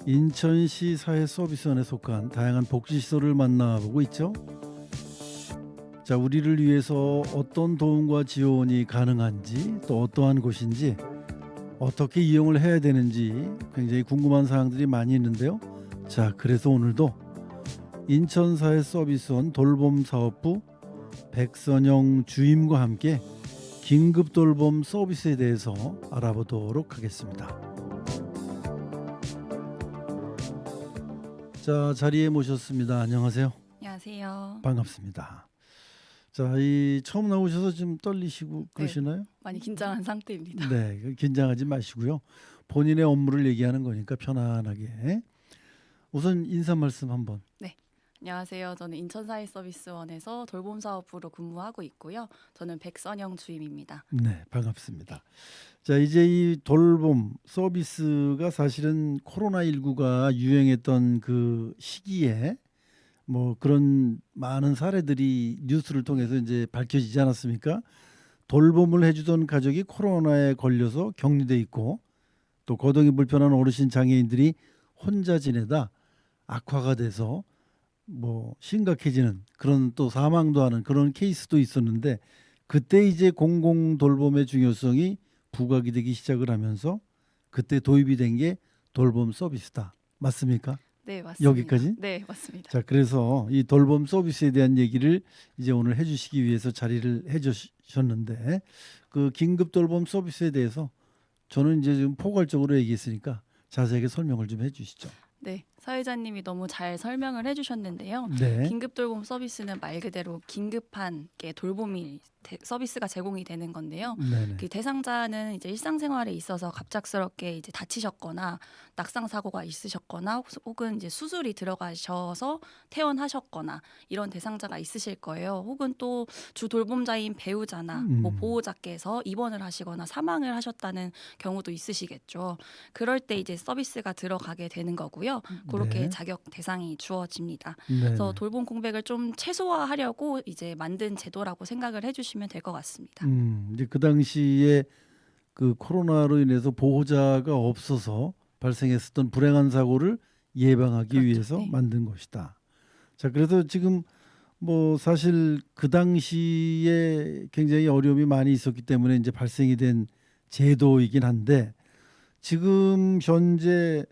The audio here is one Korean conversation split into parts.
인천시 사회서비스원에 속한 다양한 복지시설을 만나보고 있죠. 자, 우리를 위해서 어떤 도움과 지원이 가능한지, 또 어떠한 곳인지, 어떻게 이용을 해야 되는지 굉장히 궁금한 사항들이 많이 있는데요. 자, 그래서 오늘도 인천사회서비스원 돌봄사업부 백선영 주임과 함께 긴급 돌봄 서비스에 대해서 알아보도록 하겠습니다. 자, 자리에 모셨습니다. 안녕하세요. 안녕하세요. 반갑습니다. 자, 처음 나오셔서 좀 떨리시고 그러시나요? 많이 긴장한 상태입니다. 네, 긴장하지 마시고요. 본인의 업무를 얘기하는 거니까 편안하게. 우선 인사 말씀 한번. 안녕하세요. 저는 인천사회서비스원에서 돌봄사업부로 근무하고 있고요. 저는 백선영 주임입니다. 네, 반갑습니다. 자, 이제 이 돌봄 서비스가 사실은 코로나19가 유행했던 그 시기에 뭐 그런 많은 사례들이 뉴스를 통해서 이제 밝혀지지 않았습니까? 돌봄을 해주던 가족이 코로나에 걸려서 격리돼 있고, 또 거동이 불편한 어르신 장애인들이 혼자 지내다 악화가 돼서 뭐 심각해지는 그런, 또 사망도 하는 그런 케이스도 있었는데, 그때 이제 공공 돌봄의 중요성이 부각이 되기 시작을 하면서 그때 도입이 된 게 돌봄 서비스다. 맞습니까? 네, 맞습니다. 여기까지? 네, 맞습니다. 자, 그래서 이 돌봄 서비스에 대한 얘기를 이제 오늘 해주시기 위해서 자리를 해주셨는데, 그 긴급 돌봄 서비스에 대해서 저는 이제 좀 포괄적으로 얘기했으니까 자세하게 설명을 좀 해주시죠. 네, 사회자님이 너무 잘 설명을 해주셨는데요. 네. 긴급 돌봄 서비스는 말 그대로 긴급한 게 돌봄이 서비스가 제공이 되는 건데요. 네네. 그 대상자는 이제 일상생활에 있어서 갑작스럽게 이제 다치셨거나 낙상 사고가 있으셨거나 혹은 이제 수술이 들어가셔서 퇴원하셨거나 이런 대상자가 있으실 거예요. 혹은 또 주 돌봄자인 배우자나 뭐 보호자께서 입원을 하시거나 사망을 하셨다는 경우도 있으시겠죠. 그럴 때 이제 서비스가 들어가게 되는 거고요. 그렇게 네. 자격 대상이 주어집니다. 네네. 그래서 돌봄 공백을 좀 최소화하려고 이제 만든 제도라고 생각을 해주시면 될 것 같습니다. 이제 그 당시에 그 코로나로 인해서 보호자가 없어서 발생했었던 불행한 사고를 예방하기 그렇죠. 위해서 네. 만든 것이다. 자, 그래서 지금 뭐 사실 그 당시에 굉장히 어려움이 많이 있었기 때문에 이제 발생이 된 제도이긴 한데, 지금 현재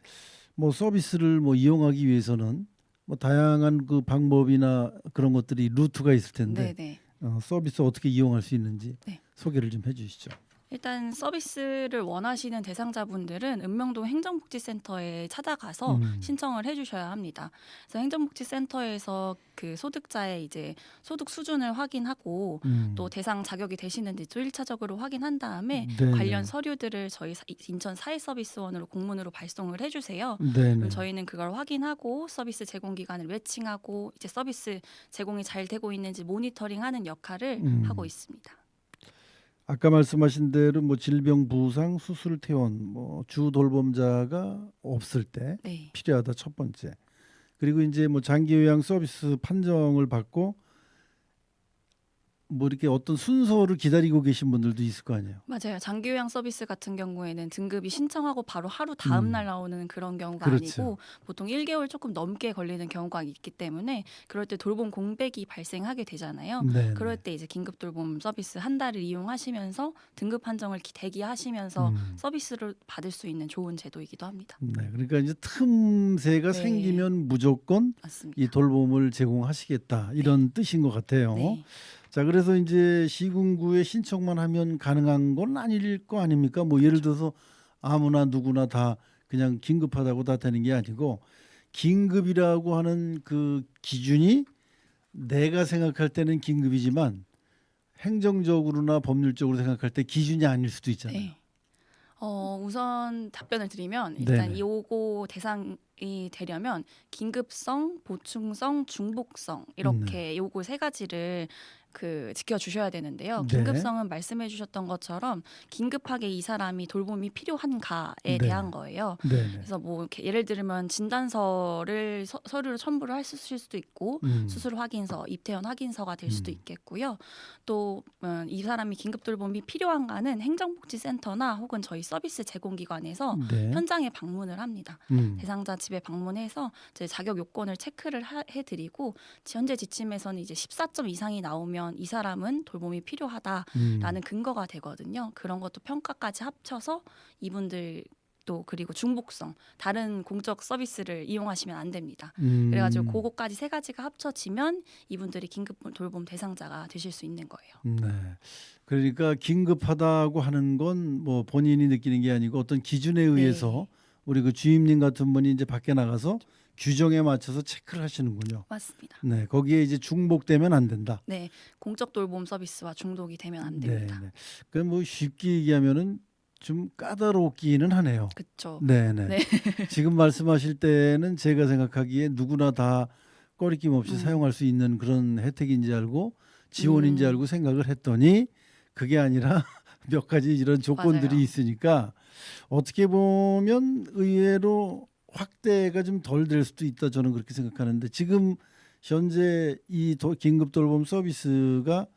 뭐 서비스를 뭐 이용하기 위해서는 뭐 다양한 그 방법이나 그런 것들이 루트가 있을 텐데, 네네. 서비스 어떻게 이용할 수 있는지 네. 소개를 좀 해주시죠. 일단 서비스를 원하시는 대상자분들은 읍명동 행정복지센터에 찾아가서 신청을 해주셔야 합니다. 그래서 행정복지센터에서 그 소득자의 이제 소득 수준을 확인하고 또 대상 자격이 되시는지 또 1차적으로 확인한 다음에 네네. 관련 서류들을 저희 인천 사회서비스원으로 공문으로 발송을 해주세요. 네네. 그럼 저희는 그걸 확인하고 서비스 제공 기간을 매칭하고 이제 서비스 제공이 잘 되고 있는지 모니터링하는 역할을 하고 있습니다. 아까 말씀하신 대로 뭐 질병 부상, 수술 퇴원, 뭐 주 돌봄자가 없을 때 네. 필요하다, 첫 번째. 그리고 이제 뭐 장기 요양 서비스 판정을 받고 뭐 이렇게 어떤 순서를 기다리고 계신 분들도 있을 거 아니에요. 맞아요. 장기 요양 서비스 같은 경우에는 등급이 신청하고 바로 하루 다음 날 나오는 그런 경우가 그렇죠. 아니고 보통 1개월 조금 넘게 걸리는 경우가 있기 때문에 그럴 때 돌봄 공백이 발생하게 되잖아요. 네네. 그럴 때 이제 긴급 돌봄 서비스 한 달을 이용하시면서 등급 판정을 대기하시면서 서비스를 받을 수 있는 좋은 제도이기도 합니다. 네, 그러니까 이제 틈새가 네. 생기면 무조건 맞습니다. 이 돌봄을 제공하시겠다, 이런 뜻인 것 같아요. 네. 자, 그래서 이제 시군구에 신청만 하면 가능한 건 아닐 거 아닙니까? 뭐 예를 들어서 아무나 누구나 다 그냥 긴급하다고 다 되는 게 아니고, 긴급이라고 하는 그 기준이 내가 생각할 때는 긴급이지만 행정적으로나 법률적으로 생각할 때 기준이 아닐 수도 있잖아요. 네. 우선 답변을 드리면 일단 네네. 요거 대상이 되려면 긴급성, 보충성, 중복성 이렇게 요거 세 가지를 지켜주셔야 되는데요. 네. 긴급성은 말씀해주셨던 것처럼 긴급하게 이 사람이 돌봄이 필요한가에 네. 대한 거예요. 네네. 그래서 뭐 이렇게 예를 들면 진단서를 서류로 첨부를 하실 수도 있고 수술 확인서, 입퇴원 확인서가 될 수도 있겠고요. 또 이 사람이 긴급 돌봄이 필요한가는 행정복지센터나 혹은 저희 서비스 제공기관에서 네. 현장에 방문을 합니다. 음. 대상자 집에 방문해서 제 자격 요건을 체크를 해드리고 현재 지침에서는 이제 14점 이상이 나오면 이 사람은 돌봄이 필요하다라는 근거가 되거든요. 그런 것도 평가까지 합쳐서 이분들 또 그리고 중복성 다른 공적 서비스를 이용하시면 안 됩니다. 그래가지고 그거까지 세 가지가 합쳐지면 이분들이 긴급 돌봄 대상자가 되실 수 있는 거예요. 네. 그러니까 긴급하다고 하는 건 뭐 본인이 느끼는 게 아니고 어떤 기준에 의해서 우리 그 주임님 같은 분이 이제 밖에 나가서 규정에 맞춰서 체크를 하시는군요. 맞습니다. 네, 거기에 이제 중복되면 안 된다. 네, 공적 돌봄 서비스와 중독이 되면 안 됩니다. 네, 네. 그 뭐 쉽게 얘기하면은 좀 까다롭기는 하네요. 그렇죠. 네, 네. 네. 지금 말씀하실 때는 제가 생각하기에 누구나 다 꺼리낌 없이 사용할 수 있는 그런 혜택인지 알고 지원인지 알고 생각을 했더니 그게 아니라 몇 가지 이런 조건들이 맞아요. 있으니까 어떻게 보면 의외로 확대가 좀 덜 될 수도 있다 저는 그렇게 생각하는데 지금 현재 이 긴급 돌봄 서비스가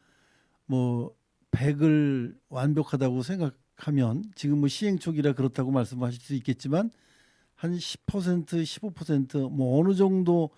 뭐 100을 완벽하다고 생각하면 지금 뭐 시행 초기라 그렇다고 말씀하실 수 있겠지만 한 10%, 15%뭐 어느 정도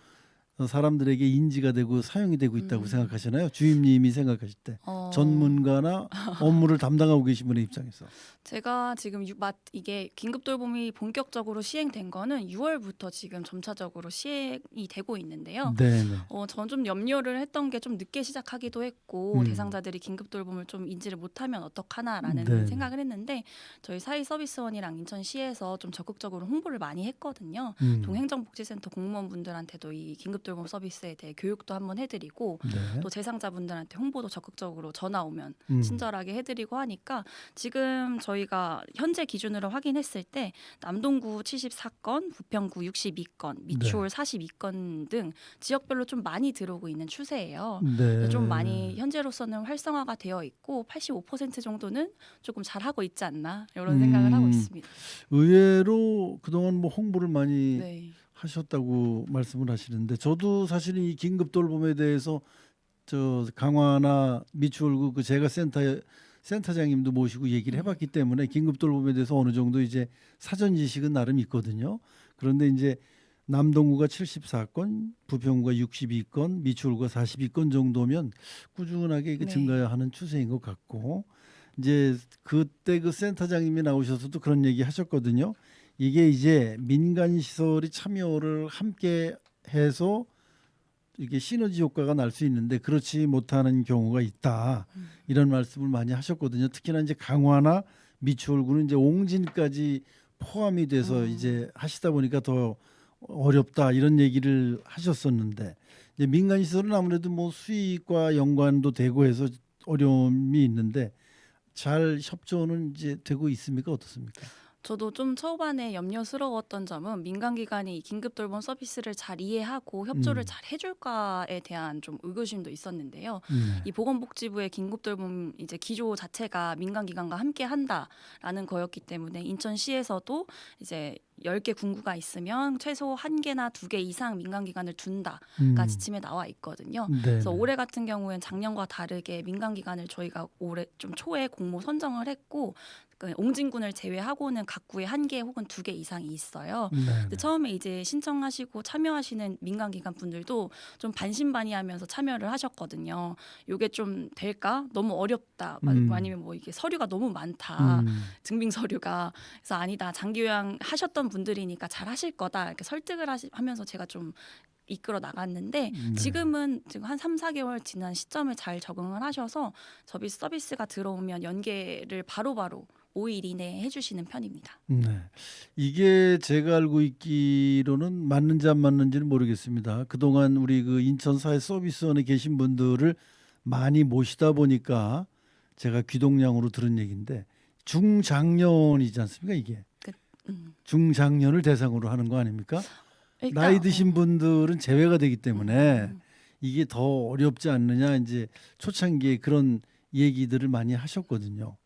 사람들에게 인지가 되고 사용이 되고 있다고 생각하시나요? 주임님이 생각하실 때 전문가나 업무를 담당하고 계신 분의 입장에서. 제가 지금 이게 긴급 돌봄이 본격적으로 시행된 거는 6월부터 지금 점차적으로 시행이 되고 있는데요. 네네. 저는 좀 염려를 했던 게 좀 늦게 시작하기도 했고 대상자들이 긴급 돌봄을 좀 인지를 못하면 어떡하나라는 네네. 생각을 했는데 저희 사회서비스원이랑 인천시에서 좀 적극적으로 홍보를 많이 했거든요. 동행정복지센터 공무원분들한테도 이 긴급 돌봄 서비스에 대해 교육도 한번 해드리고 네. 또 재상자분들한테 홍보도 적극적으로 전화 오면 친절하게 해드리고 하니까 지금 저희가 현재 기준으로 확인했을 때 남동구 74건, 부평구 62건, 미추홀 42건 등 지역별로 좀 많이 들어오고 있는 추세예요. 네. 좀 많이 현재로서는 활성화가 되어 있고 85% 정도는 조금 잘하고 있지 않나 이런 생각을 하고 있습니다. 의외로 그동안 뭐 홍보를 많이 네. 하셨다고 말씀을 하시는데 저도 사실 이 긴급 돌봄에 대해서 저 강화나 미추홀구 그 제가 센터장님도 모시고 얘기를 해봤기 때문에 긴급 돌봄에 대해서 어느 정도 이제 사전 지식은 나름 있거든요. 그런데 이제 남동구가 74건, 부평구가 62건, 미추홀구가 42건 정도면 꾸준하게 이게 네. 증가하는 추세인 것 같고 이제 그때 그 센터장님이 나오셔서도 그런 얘기 하셨거든요. 이게 이제 민간 시설이 참여를 함께 해서 이게 시너지 효과가 날 수 있는데 그렇지 못하는 경우가 있다. 이런 말씀을 많이 하셨거든요. 특히나 이제 강화나 미추홀구는 이제 옹진까지 포함이 돼서 이제 하시다 보니까 더 어렵다 이런 얘기를 하셨었는데 이제 민간 시설은 아무래도 뭐 수익과 연관도 되고 해서 어려움이 있는데 잘 협조는 이제 되고 있습니까? 어떻습니까? 저도 좀 초반에 염려스러웠던 점은 민간기관이 이 긴급 돌봄 서비스를 잘 이해하고 협조를 잘 해줄까에 대한 좀 의구심도 있었는데요. 이 보건복지부의 긴급 돌봄 이제 기조 자체가 민간기관과 함께 한다라는 거였기 때문에 인천시에서도 이제 10개 군구가 있으면 최소 1개나 2개 이상 민간기관을 둔다가 지침에 나와 있거든요. 그래서 올해 같은 경우엔 작년과 다르게 민간기관을 저희가 올해 좀 초에 공모 선정을 했고 그 옹진군을 제외하고는 각 구에 1개 혹은 2개 이상이 있어요. 근데 처음에 이제 신청하시고 참여하시는 민간기관 분들도 좀 반신반의하면서 참여를 하셨거든요. 이게 좀 될까? 너무 어렵다. 아니면 뭐 이게 서류가 너무 많다. 증빙 서류가. 그래서 아니다. 장기 요양 하셨던 분들이니까 잘 하실 거다. 이렇게 설득을 하면서 제가 좀 이끌어 나갔는데 지금은 지금 한 3, 4개월 지난 시점을 잘 적응을 하셔서 서비스가 들어오면 연계를 바로바로 5일 이내에 해주시는 편입니다. 네. 이게 제가 알고 있기로는 맞는지 안 맞는지는 모르겠습니다. 그동안 우리 그 인천사회서비스원에 계신 분들을 많이 모시다 보니까 제가 귀동량으로 들은 얘기인데 중장년이지 않습니까 이게? 중장년을 대상으로 하는 거 아닙니까? 일단, 나이 드신 분들은 제외가 되기 때문에 이게 더 어렵지 않느냐 이제 초창기에 그런 얘기들을 많이 하셨거든요.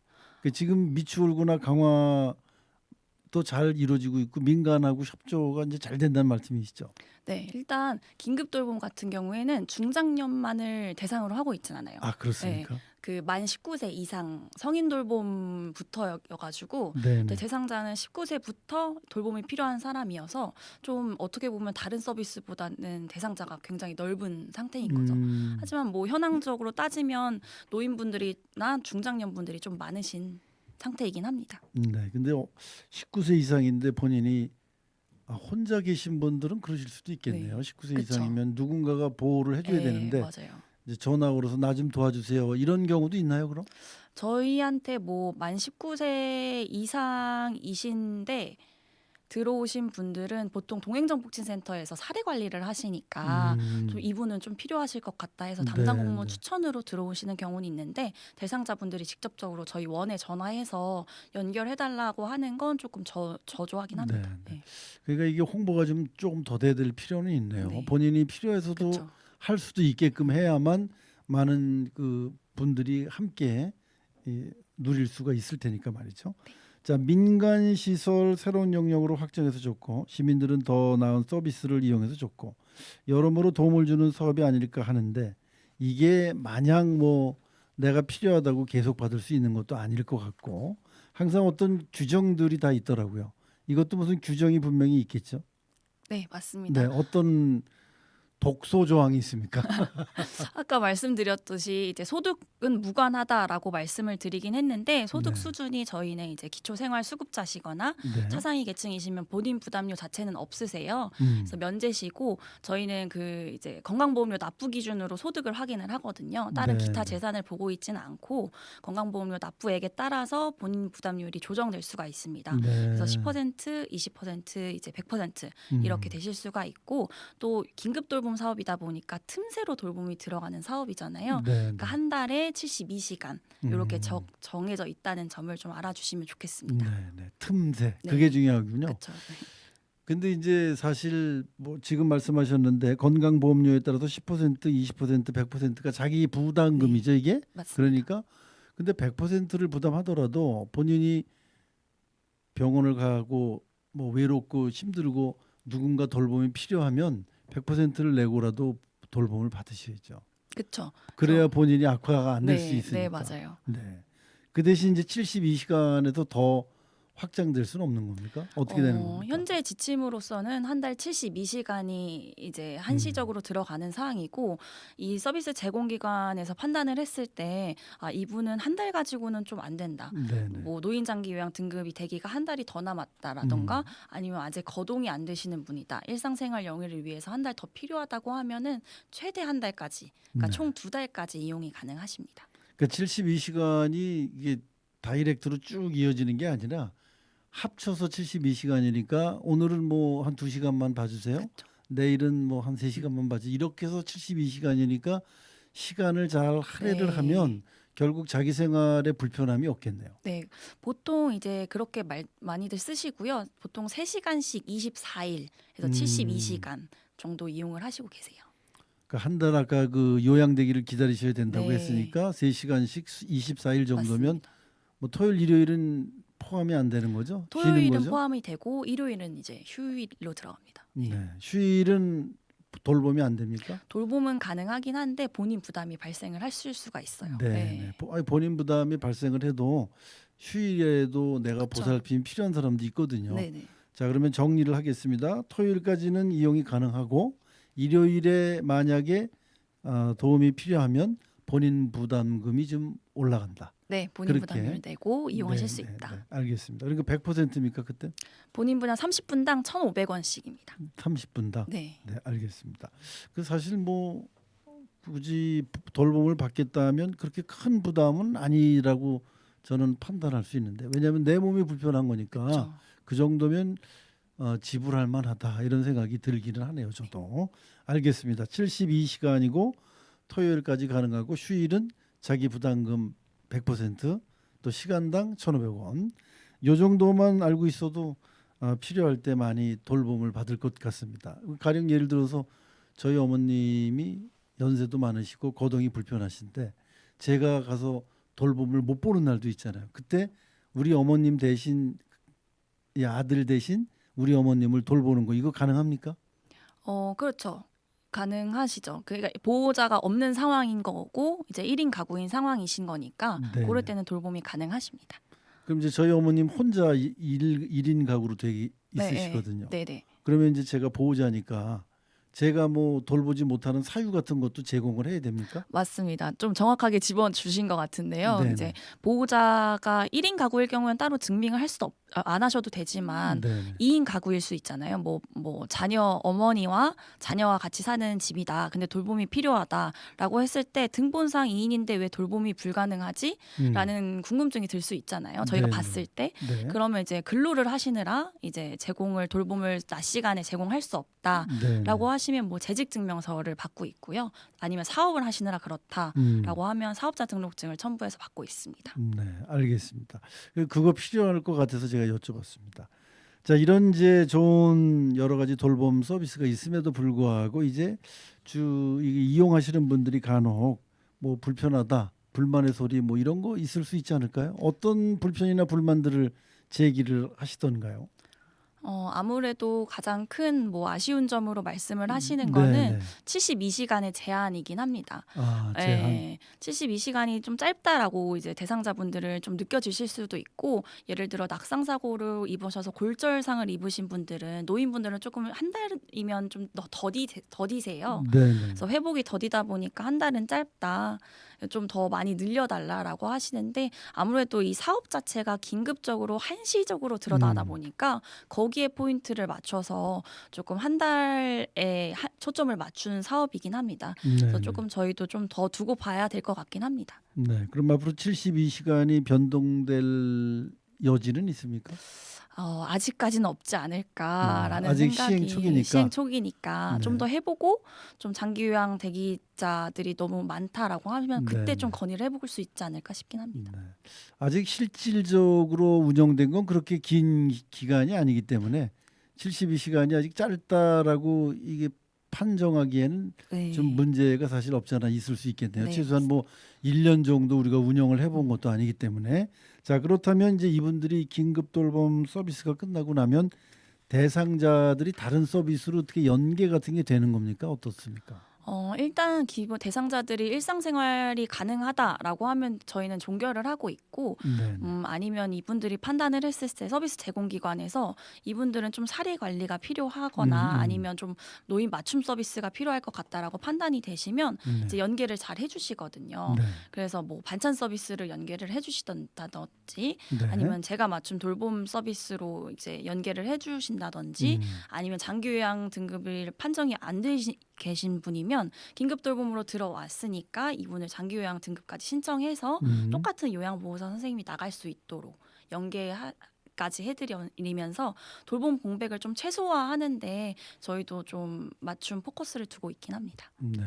지금 미추홀구나 강화도 잘 이루어지고 있고 민간하고 협조가 이제 잘 된다는 말씀이시죠? 네, 일단 긴급 돌봄 같은 경우에는 중장년만을 대상으로 하고 있진 않아요. 아 네, 그렇습니까? 그 만 19세 이상 성인 돌봄부터여가지고 네네. 대상자는 19세부터 돌봄이 필요한 사람이어서 좀 어떻게 보면 다른 서비스보다는 대상자가 굉장히 넓은 상태인 거죠. 하지만 뭐 현황적으로 따지면 노인분들이나 중장년분들이 좀 많으신 상태이긴 합니다. 네. 근데 19세 이상인데 본인이 혼자 계신 분들은 그러실 수도 있겠네요. 네, 19세 그쵸. 이상이면 누군가가 보호를 해줘야 네, 되는데 맞아요. 이제 전화 걸어서 나 좀 도와주세요. 이런 경우도 있나요, 그럼? 저희한테 뭐 만 19세 이상이신데 들어오신 분들은 보통 동행정복지센터에서 사례 관리를 하시니까 좀 음, 이분은 좀 필요하실 것 같다 해서 네, 담당 공무원 네. 추천으로 들어오시는 경우는 있는데 대상자분들이 직접적으로 저희 원에 전화해서 연결해달라고 하는 건 조금 저조하긴 네, 합니다. 네. 네, 그러니까 이게 홍보가 좀 조금 더 돼야 될 필요는 있네요. 네, 본인이 필요해서도 그렇죠. 할 수도 있게끔 해야만 많은 그 분들이 함께 누릴 수가 있을 테니까 말이죠. 자, 민간 시설 새로운 영역으로 확장해서 좋고 시민들은 더 나은 서비스를 이용해서 좋고 여러모로 도움을 주는 사업이 아닐까 하는데 이게 마냥 뭐 내가 필요하다고 계속 받을 수 있는 것도 아닐 것 같고 항상 어떤 규정들이 다 있더라고요. 이것도 무슨 규정이 분명히 있겠죠. 네, 네, 맞습니다. 어떤 독소 조항이 있습니까? 아까 말씀드렸듯이 이제 소득은 무관하다라고 말씀을 드리긴 했는데 소득 네, 수준이 저희는 이제 기초생활수급자시거나 네, 차상위 계층이시면 본인 부담료 자체는 없으세요. 그래서 면제시고 저희는 그 이제 건강보험료 납부 기준으로 소득을 확인을 하거든요. 다른 네, 기타 네, 재산을 보고 있지는 않고 건강보험료 납부액에 따라서 본인 부담률이 조정될 수가 있습니다. 그래서 네, 10%, 20%, 이제 100% 이렇게 음, 되실 수가 있고 또 긴급 돌봄 사업이다 보니까 틈새로 돌봄이 들어가는 사업이잖아요. 네, 그러니까 네, 한 달에 72시간 이렇게 음, 정해져 있다는 점을 좀 알아주시면 좋겠습니다. 네, 네, 틈새 그게 네, 중요하군요. 그렇죠. 근데 이제 사실 뭐 지금 말씀하셨는데 건강보험료에 따라서 10%, 20%, 100%가 자기 네, 부담금이죠, 이게? 맞습니다. 그러니까 근데 100%를 부담하더라도 본인이 병원을 가고 뭐 외롭고 힘들고 누군가 돌봄이 필요하면 100%를 내고라도 돌봄을 받으셔야죠. 그렇죠. 그래야 그래서 본인이 악화가 안 될 수 네, 네, 있으니까. 맞아요. 네. 그 대신 이제 72시간에도 더 확장될 수는 없는 겁니까? 어떻게 되는 겁니까? 현재 지침으로서는 한 달 72시간이 이제 음. 한시적으로 들어가는 사항이고 이 서비스 제공 기관에서 판단을 했을 때 이분은 한 달 가지고는 좀 안 된다. 네네. 뭐 노인 장기 요양 등급이 되기가 한 달이 더 남았다라던가 음. 아니면 아직 거동이 안 되시는 분이다. 일상생활 영위를 위해서 한 달 더 필요하다고 하면은 최대 한 달까지, 그러니까 네. 총 2달까지 이용이 가능하십니다. 그러니까 72시간이 이게 다이렉트로 쭉 이어지는 게 아니라 합쳐서 72시간이니까 오늘은 뭐 한 2시간만 봐주세요. 그렇죠. 내일은 뭐 한 3시간만 봐주세요. 이렇게 해서 72시간이니까 시간을 잘 할애를 네. 하면 결국 자기 생활에 불편함이 없겠네요. 네, 보통 이제 그렇게 많이들 쓰시고요. 보통 3시간씩 24일 해서 음. 72시간 정도 이용을 하시고 계세요. 그러니까 한 달 아까 그 요양되기를 기다리셔야 된다고 네, 했으니까 3시간씩 24일 정도면 맞습니다. 뭐 토요일 일요일은 포함이 안 되는 거죠? 쉬는 토요일은 거죠? 포함이 되고 일요일은 이제 휴일로 들어갑니다. 네. 네. 휴일은 돌봄이 안 됩니까? 돌봄은 가능하긴 한데 본인 부담이 발생을 하실 수가 있어요. 네, 네. 네, 아니, 본인 부담이 발생을 해도 휴일에도 내가 그렇죠. 보살핌이 필요한 사람도 있거든요. 네, 네, 자, 그러면 정리를 하겠습니다. 토요일까지는 이용이 가능하고 일요일에 만약에 도움이 필요하면 본인 부담금이 좀 올라간다. 네, 본인 그렇게. 부담료를 내고 이용하실 네, 수 네, 네. 있다. 알겠습니다. 그러니까 100%입니까 그때? 본인 부담 30분당 1,500원씩입니다. 30분당. 네, 네, 알겠습니다. 그 사실 뭐 굳이 돌봄을 받겠다면 그렇게 큰 부담은 아니라고 저는 판단할 수 있는데 왜냐하면 내 몸이 불편한 거니까 그렇죠. 그 정도면 지불할 만하다 이런 생각이 들기는 하네요. 저도 알겠습니다. 72시간이고 토요일까지 가능하고 휴일은 자기 부담금 100%또 시간당 1,500원. 요 정도만 알고 있어도 필요할 때 많이 돌봄을 받을 것 같습니다. 가령 예를 들어서 저희 어머님이 연세도 많으시고 거동이 불편하신데 제가 가서 돌봄을 못 보는 날도 있잖아요. 그때 우리 어머님 대신 이 아들 대신 우리 어머님을 돌보는 거 이거 가능합니까? 그렇죠. 가능하시죠. 그러니까 보호자가 없는 상황인 거고 이제 1인 가구인 상황이신 거니까 그럴 네. 때는 돌봄이 가능하십니다. 그럼 이제 저희 어머님 혼자 일인 가구로 되게 네, 있으시거든요. 네, 네. 그러면 이제 제가 보호자니까 제가 뭐 돌보지 못하는 사유 같은 것도 제공을 해야 됩니까? 맞습니다. 좀 정확하게 집어 주신 것 같은데요. 네네. 이제 보호자가 1인 가구일 경우에는 따로 증빙을 할 수도 안 하셔도 되지만 네네. 2인 가구일 수 있잖아요. 뭐 자녀 어머니와 자녀와 같이 사는 집이다. 근데 돌봄이 필요하다라고 했을 때 등본상 2인인데 왜 돌봄이 불가능하지? 라는 궁금증이 들 수 있잖아요. 저희가 네네. 봤을 때. 네. 그러면 이제 근로를 하시느라 이제 돌봄을 낮 시간에 제공할 수 없다라고 하시면 뭐 재직 증명서를 받고 있고요. 아니면 사업을 하시느라 그렇다라고 하면 사업자 등록증을 첨부해서 받고 있습니다. 네, 알겠습니다. 그거 필요할 것 같아서 제가 여쭤봤습니다. 자, 이런 이제 좋은 여러 가지 돌봄 서비스가 있음에도 불구하고 이제 이용하시는 분들이 간혹 뭐 불편하다, 불만의 소리 뭐 이런 거 있을 수 있지 않을까요? 어떤 불편이나 불만들을 제기를 하시던가요? 아무래도 가장 큰 뭐 아쉬운 점으로 말씀을 하시는 네, 거는 네. 72시간의 제한이긴 합니다. 아, 제한. 예, 72시간이 좀 짧다라고 이제 대상자분들을 좀 느껴지실 수도 있고 예를 들어 낙상 사고를 입으셔서 골절상을 입으신 분들은 노인분들은 조금 한 달이면 좀 더디세요. 네, 네. 그래서 회복이 더디다 보니까 한 달은 짧다. 좀 더 많이 늘려달라라고 하시는데 아무래도 이 사업 자체가 긴급적으로 한시적으로 드러나다 보니까 거기에 포인트를 맞춰서 조금 한 달에 초점을 맞춘 사업이긴 합니다. 네, 그래서 네. 조금 저희도 좀 더 두고 봐야 될 것 같긴 합니다. 네, 그럼 앞으로 72시간이 변동될 여지는 있습니까? 아직까지는 없지 않을까라는 아직 생각이 시행 초기니까. 초기니까 좀 네. 더 해보고 좀 장기 요양 대기자들이 너무 많다라고 하면 그때 네, 좀 네. 건의를 해볼 수 있지 않을까 싶긴 합니다. 네. 아직 실질적으로 운영된 건 그렇게 긴 기간이 아니기 때문에 72시간이 아직 짧다라고 이게 판정하기에는 네. 좀 문제가 사실 없잖아 있을 수 있겠네요. 네, 최소한 뭐 1년 정도 우리가 운영을 해본 것도 아니기 때문에 자 그렇다면 이제 이분들이 긴급 돌봄 서비스가 끝나고 나면 대상자들이 다른 서비스로 어떻게 연계 같은 게 되는 겁니까? 어떻습니까? 일단 기본 대상자들이 일상생활이 가능하다라고 하면 저희는 종결을 하고 있고 네. 아니면 이분들이 판단을 했을 때 서비스 제공기관에서 이분들은 좀 사례 관리가 필요하거나 아니면 좀 노인 맞춤 서비스가 필요할 것 같다라고 판단이 되시면 이제 연계를 잘 해주시거든요. 네. 그래서 뭐 반찬 서비스를 연계를 해주시던다든지 네. 아니면 제가 맞춤 돌봄 서비스로 이제 연계를 해주신다든지 아니면 장기요양 등급을 판정이 안 계신 분이면 긴급 돌봄으로 들어왔으니까 이분을 장기요양 등급까지 신청해서 똑같은 요양보호사 선생님이 나갈 수 있도록 연계까지 해드리면서 돌봄 공백을 좀 최소화하는데 저희도 좀 맞춤 포커스를 두고 있긴 합니다. 네.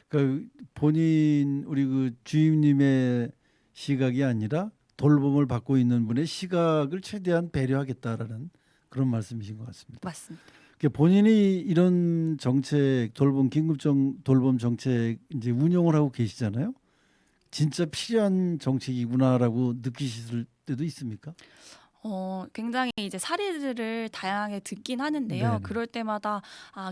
그러니까 본인 우리 그 주임님의 시각이 아니라 돌봄을 받고 있는 분의 시각을 최대한 배려하겠다라는 그런 말씀이신 것 같습니다. 맞습니다. 그러니까 본인이 이런 정책 돌봄 정책 이제 운영을 하고 계시잖아요. 진짜 필요한 정책이구나라고 느끼실 때도 있습니까? 굉장히 이제 사례들을 다양하게 듣긴 하는데요. 네네. 그럴 때마다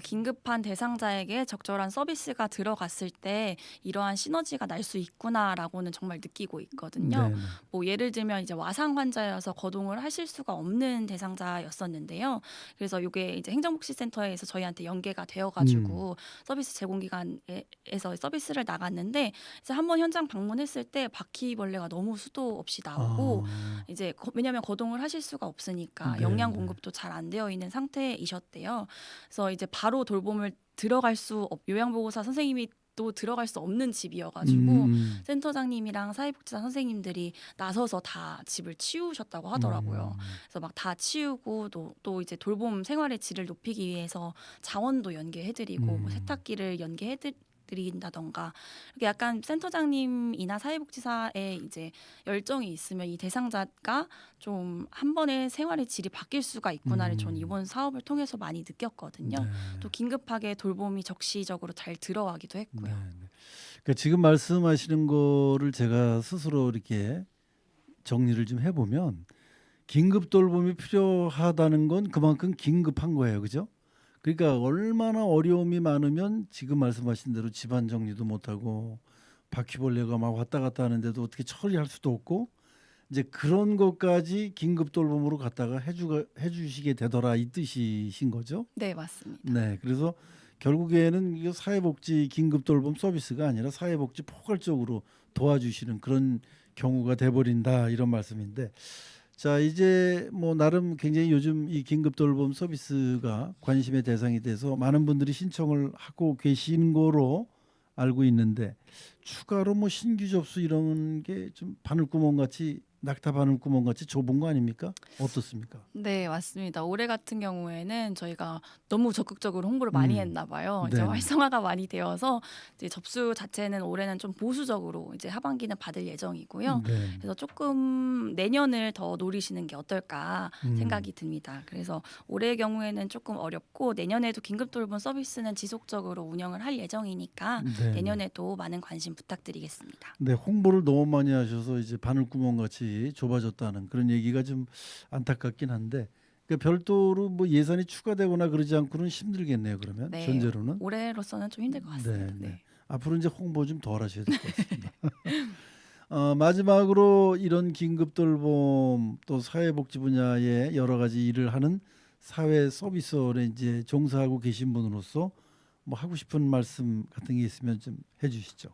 긴급한 대상자에게 적절한 서비스가 들어갔을 때 이러한 시너지가 날 수 있구나라고는 정말 느끼고 있거든요. 네네. 뭐 예를 들면 이제 와상 환자여서 거동을 하실 수가 없는 대상자였었는데요. 그래서 이게 이제 행정복지센터에서 저희한테 연계가 되어가지고 서비스 제공기관에서 서비스를 나갔는데 이제 한번 현장 방문했을 때 바퀴벌레가 너무 수도 없이 나오고 이제 왜냐하면 거동을 하실 수가 없으니까 네, 영양 네. 공급도 잘 안 되어 있는 상태이셨대요. 그래서 이제 바로 돌봄을 요양보호사 선생님이 또 들어갈 수 없는 집이어가지고 센터장님이랑 사회복지사 선생님들이 나서서 다 집을 치우셨다고 하더라고요. 그래서 막 다 치우고 또 이제 돌봄 생활의 질을 높이기 위해서 자원도 연계해드리고 뭐 세탁기를 연계해드리고 부탁드린다던가 이렇게 약간 센터장님이나 사회복지사의 이제 열정이 있으면 이 대상자가 좀 한 번에 생활의 질이 바뀔 수가 있구나를 전 이번 사업을 통해서 많이 느꼈거든요. 네. 또 긴급하게 돌봄이 적시적으로 잘 들어가기도 네. 했고요. 네. 그러니까 지금 말씀하시는 거를 제가 스스로 이렇게 정리를 좀 해보면 긴급 돌봄이 필요하다는 건 그만큼 긴급한 거예요, 그죠? 그러니까 얼마나 어려움이 많으면 지금 말씀하신 대로 집안 정리도 못하고 바퀴벌레가 막 왔다 갔다 하는데도 어떻게 처리할 수도 없고 이제 그런 것까지 긴급 돌봄으로 갖다가 해주시게 되더라 이 뜻이신 거죠? 네, 맞습니다. 네, 그래서 결국에는 이게 사회복지 긴급 돌봄 서비스가 아니라 사회복지 포괄적으로 도와주시는 그런 경우가 돼버린다 이런 말씀인데, 자 이제 뭐 나름 굉장히 요즘 이 긴급 돌봄 서비스가 관심의 대상이 돼서 많은 분들이 신청을 하고 계신 거로 알고 있는데 추가로 뭐 신규 접수 이런 게 좀 바늘구멍 같이 낙타 바늘구멍 같이 좁은 거 아닙니까? 어떻습니까? 네, 맞습니다. 올해 같은 경우에는 저희가 너무 적극적으로 홍보를 많이 음, 했나 봐요. 이제 네네. 활성화가 많이 되어서 이제 접수 자체는 올해는 좀 보수적으로 이제 하반기는 받을 예정이고요. 네. 그래서 조금 내년을 더 노리시는 게 어떨까 생각이 듭니다. 그래서 올해의 경우에는 조금 어렵고 내년에도 긴급 돌봄 서비스는 지속적으로 운영을 할 예정이니까 네. 내년에도 많은 관심 부탁드리겠습니다. 네, 홍보를 너무 많이 하셔서 이제 바늘구멍 같이 좁아졌다는 그런 얘기가 좀 안타깝긴 한데 그러니까 별도로 뭐 예산이 추가되거나 그러지 않고는 힘들겠네요. 그러면 네, 현재로는. 올해로서는 좀 힘들 것 같습니다. 네. 네. 앞으로 이제 홍보 좀 덜 하셔야 될 것 같습니다. 마지막으로 이런 긴급 돌봄 또 사회복지 분야의 여러 가지 일을 하는 사회 서비스원에 이제 종사하고 계신 분으로서 뭐 하고 싶은 말씀 같은 게 있으면 좀 해주시죠.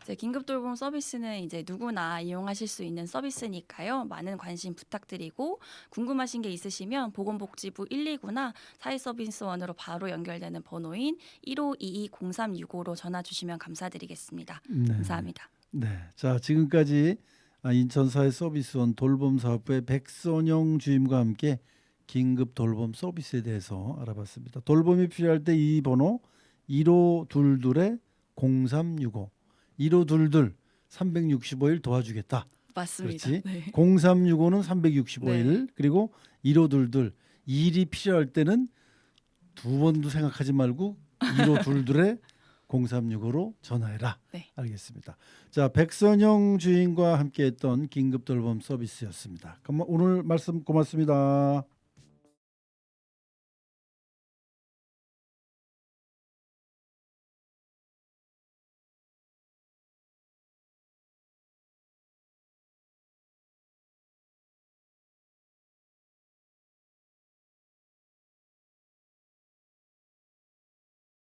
이제 긴급 돌봄 서비스는 이제 누구나 이용하실 수 있는 서비스니까요. 많은 관심 부탁드리고 궁금하신 게 있으시면 보건복지부 129나 사회서비스원으로 바로 연결되는 번호인 1522-0365로 전화 주시면 감사드리겠습니다. 네. 감사합니다. 네, 자 지금까지 인천사회서비스원 돌봄사업부의 백선영 주임과 함께 긴급 돌봄 서비스에 대해서 알아봤습니다. 돌봄이 필요할 때 이 번호 1522-0365 1522 365일 도와주겠다. 맞습니다. 그렇지. 네. 0365는 365일 네. 그리고 1522 일이 필요할 때는 두 번도 생각하지 말고 1522에 0365로 전화해라. 네. 알겠습니다. 자, 백선영 주인과 함께했던 긴급 돌봄 서비스였습니다. 그럼 오늘 말씀 고맙습니다.